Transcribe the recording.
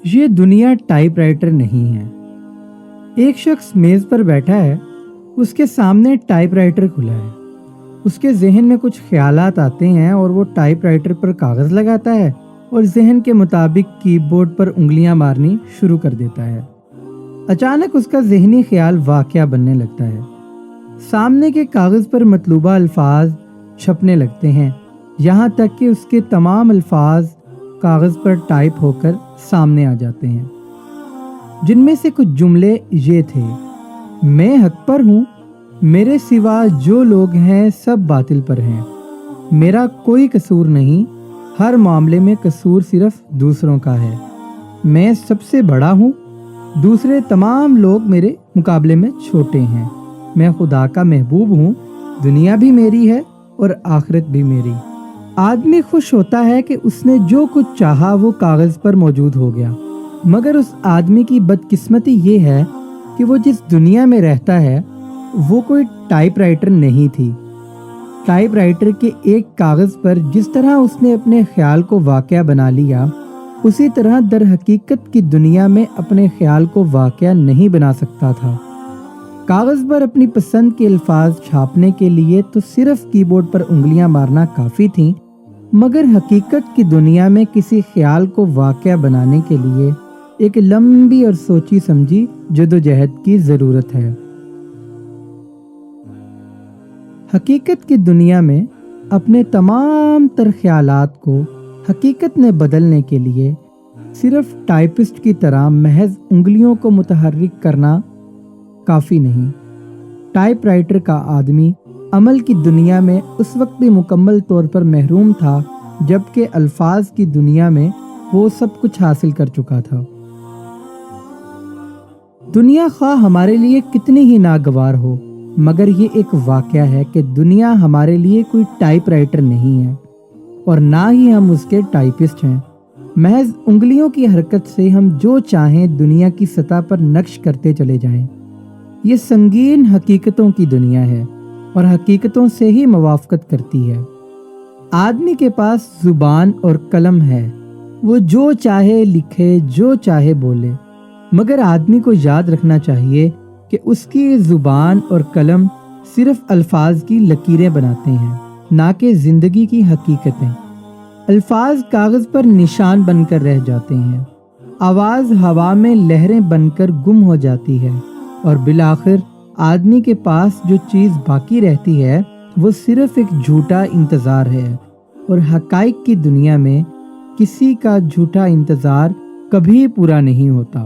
ये दुनिया type writer नहीं है। एक शख्स मेज पर बैठा है, उसके सामने टाइप राइटर खुला है। उसके जहन में कुछ ख्यालात आते हैं और वो टाइप राइटर पर कागज लगाता है और जहन के मुताबिक कीबोर्ड पर उंगलियां मारनी शुरू कर देता है। अचानक उसका जहनी ख्याल वाकया बनने लगता है। सामने के कागज पर मतलूबा अल्फाज छपने लगते हैं, यहाँ तक कि उसके तमाम अल्फाज कागज पर टाइप होकर सामने आ जाते हैं। जिनमें से कुछ जुमले ये थे: मैं हक पर हूँ, मेरे सिवा जो लोग हैं सब बातिल पर हैं, मेरा कोई कसूर नहीं, हर मामले में कसूर सिर्फ दूसरों का है, मैं सबसे बड़ा हूँ, दूसरे तमाम लोग मेरे मुकाबले में छोटे हैं, मैं खुदा का महबूब हूँ, दुनिया भी मेरी है और आखिरत भी मेरी। आदमी खुश होता है कि उसने जो कुछ चाहा वो कागज पर मौजूद हो गया, मगर उस आदमी की बदकिस्मती ये है कि वो जिस दुनिया में रहता है वो कोई टाइप राइटर नहीं थी। टाइप राइटर के एक कागज पर जिस तरह उसने अपने ख्याल को वाकया बना लिया, उसी तरह दर हकीकत की दुनिया में अपने ख्याल को वाकया नहीं बना सकता था। कागज पर अपनी पसंद के अल्फाज छापने के लिए तो सिर्फ कीबोर्ड पर उंगलियां मारना काफी थी, मगर हकीकत की दुनिया में किसी ख्याल को वाकया बनाने के लिए एक लंबी और सोची समझी जदोजहद की जरूरत है। हकीकत की दुनिया में अपने तमाम तर ख्यालात को हकीकत में बदलने के लिए सिर्फ टाइपिस्ट की तरह महज उंगलियों को मुतहर्रिक करना काफ़ी नहीं। टाइप राइटर का आदमी अमल की दुनिया में उस वक्त भी मुकम्मल तौर पर महरूम था जबकि अल्फाज की दुनिया में वो सब कुछ हासिल कर चुका था। दुनिया ख्वाह हमारे लिए कितनी ही नागवार हो, मगर ये एक वाकया है कि दुनिया हमारे लिए कोई टाइप राइटर नहीं है और ना ही हम उसके टाइपिस्ट हैं। महज उंगलियों की हरकत से हम जो चाहें दुनिया की सतह पर नक्श करते चले जाएं। ये संगीन हकीकतों की दुनिया है और हकीकतों से ही मुवाफकत करती है। आदमी के पास जुबान और कलम है, वो जो चाहे लिखे, जो चाहे बोले, मगर आदमी को याद रखना चाहिए कि उसकी जुबान और कलम सिर्फ अल्फाज की लकीरें बनाते हैं, ना कि जिंदगी की हकीकतें। अल्फाज कागज पर निशान बनकर रह जाते हैं, आवाज हवा में लहरें बनकर गुम हो जाती है और बिलाखिर आदमी के पास जो चीज़ बाकी रहती है वो सिर्फ एक झूठा इंतज़ार है। और हकाइक की दुनिया में किसी का झूठा इंतज़ार कभी पूरा नहीं होता।